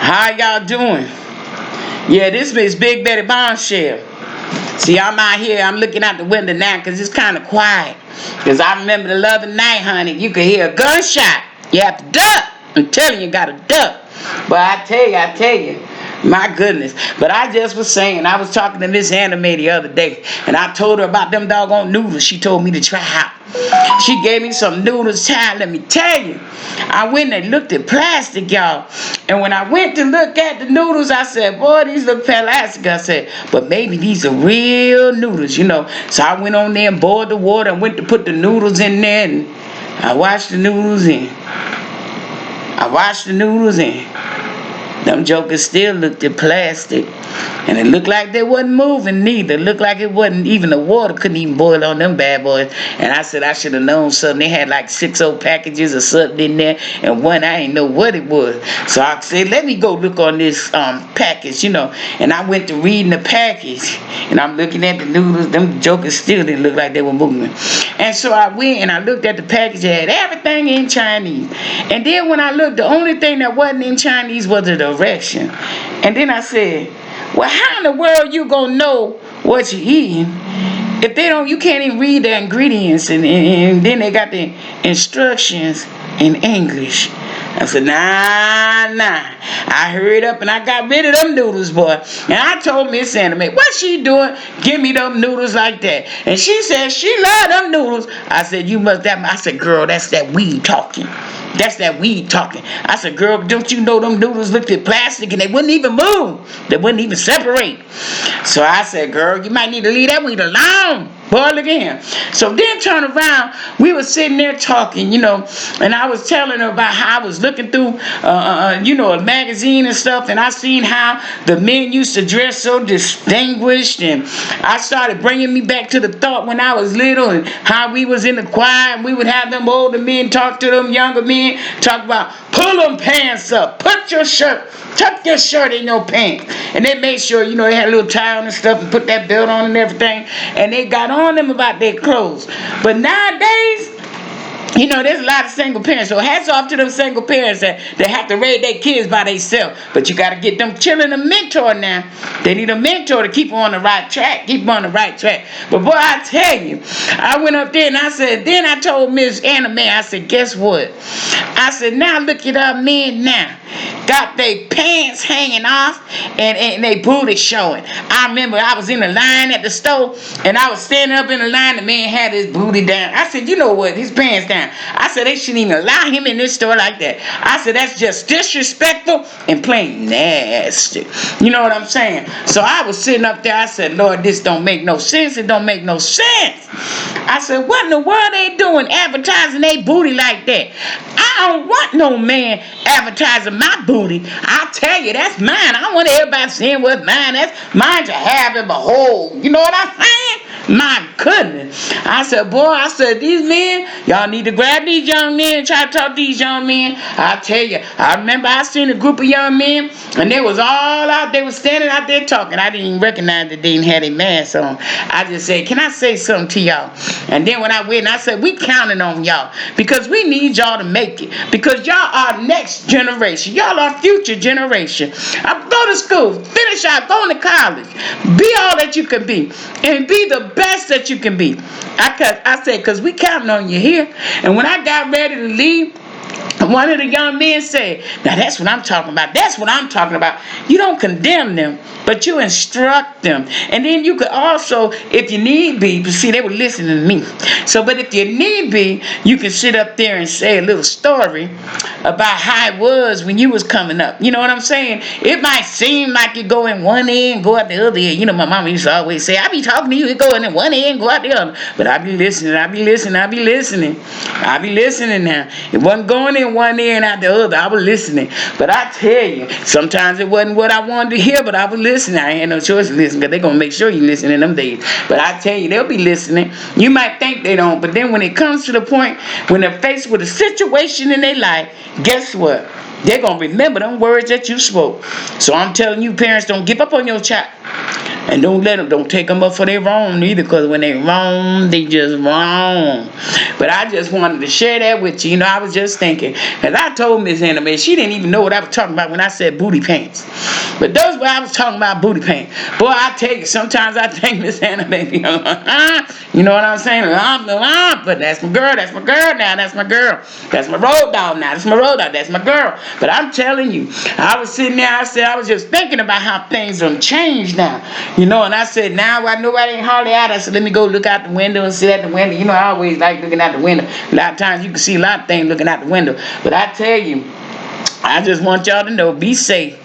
How y'all doing? Yeah, this is Big Betty Bombshell. See, I'm out here. I'm looking out the window now because it's kind of quiet. Because I remember the other night, honey, you could hear a gunshot. You have to duck. I'm telling you, you got to duck. But I tell you, my goodness. But I just was saying, I was talking to Miss Anime the other day, and I told her about them doggone noodles she told me to try out. She gave me some noodles, child, let me tell you. I went and looked at plastic, y'all. And when I went to look at the noodles, I said, boy, these look plastic. I said, but maybe these are real noodles, you know. So I went on there and boiled the water and went to put the noodles in there. And I washed the noodles in. Them jokers still looked at plastic. And it looked like they wasn't moving neither. It looked like it wasn't even the water couldn't even boil on them bad boys. And I said I should have known something. They had like 6 old packages or something in there. And one I didn't know what it was. So I said, let me go look on this package, you know. And I went to reading the package. And I'm looking at the noodles. Them jokers still didn't look like they were moving. And so I went and I looked at the package. It had everything in Chinese. And then when I looked, the only thing that wasn't in Chinese was the direction. And then I said, well, how in the world you gonna know what you're eating if you can't even read the ingredients and then they got the instructions in English. I said, nah. I hurried up and I got rid of them noodles, boy. And I told Miss Anime, what she doing? Give me them noodles like that. And she said she loved them noodles. I said, I said, girl, that's that weed talking. That's that weed talking. I said, girl, don't you know them noodles looked at plastic and they wouldn't even move. They wouldn't even separate. So I said, girl, you might need to leave that weed alone. Boy, look at him. So then turn around, we were sitting there talking, you know, and I was telling her about how I was looking through, you know, a magazine and stuff, and I seen how the men used to dress so distinguished, and I started bringing me back to the thought when I was little and how we was in the choir and we would have them older men talk to them younger men, talk about pull them pants up, tuck your shirt in your pants. And they made sure, you know, they had a little tie on and stuff and put that belt on and everything. And they got on them about their clothes. But nowadays, you know, there's a lot of single parents. So hats off to them single parents that have to raise their kids by themselves. But you got to get them children a mentor now. They need a mentor to keep them on the right track. But boy, I tell you, I went up there and I said, then I told Miss Anime, I said, guess what? I said, now look at our men now. Got their pants hanging off and they booty showing. I remember I was in the line at the store and I was standing up in the line. The man had his booty down. I said, you know what? His pants down. I said, they shouldn't even allow him in this store like that. I said, that's just disrespectful and plain nasty. You know what I'm saying? So I was sitting up there. I said, Lord, this don't make no sense. It don't make no sense. I said, what in the world they doing advertising their booty like that? I don't want no man advertising my booty. I tell you, that's mine. I want everybody seeing what's mine. That's mine to have and behold. You know what I'm saying? My goodness. I said, these men, y'all need to grab these young men and try to talk to these young men. I tell you, I remember I seen a group of young men and they was all out. They was standing out there talking. I didn't even recognize that they didn't have their masks on. I just said, can I say something to y'all? And then when I went, I said, we counting on y'all because we need y'all to make it. Because y'all are next generation. Y'all are future generation. Go to school, finish out, go to college, be all that you can be, and be the best that you can be. I said, because we counting on you here. And when I got ready to leave, one of the young men said, now that's what I'm talking about. That's what I'm talking about. You don't condemn them, but you instruct them. And then you could also, if you need be, see, they were listening to me. So, but if you need be, you can sit up there and say a little story about how it was when you was coming up. You know what I'm saying? It might seem like you go in one ear and go out the other ear. You know, my mama used to always say, I be talking to you, you go in one ear and go out the other. But I be listening now. It wasn't going in one ear and out the other. I was listening. But I tell you, sometimes it wasn't what I wanted to hear, but I was listening. I had no choice to listen because they're going to make sure you listen in them days. But I tell you, they'll be listening. You might think they don't, but then when it comes to the point when they're faced with a situation in their life, guess what? They're going to remember them words that you spoke. So I'm telling you, parents, don't give up on your child. And don't take them up for their wrong either, because when they wrong, they just wrong. But I just wanted to share that with you. You know, I was just thinking, because I told Miss Anna, she didn't even know what I was talking about when I said booty pants. But those were I was talking about, booty pants. Boy, I tell you, sometimes I think Miss Anna, baby, you know what I'm saying? But that's my girl now, that's my girl. That's my road dog now, that's my road dog, that's my girl. But I'm telling you, I was sitting there, I was just thinking about how things have changed now. You know, and I said, now I know I ain't hardly out. I said, let me go look out the window and sit at the window. You know, I always like looking out the window. A lot of times you can see a lot of things looking out the window. But I tell you, I just want y'all to know, be safe.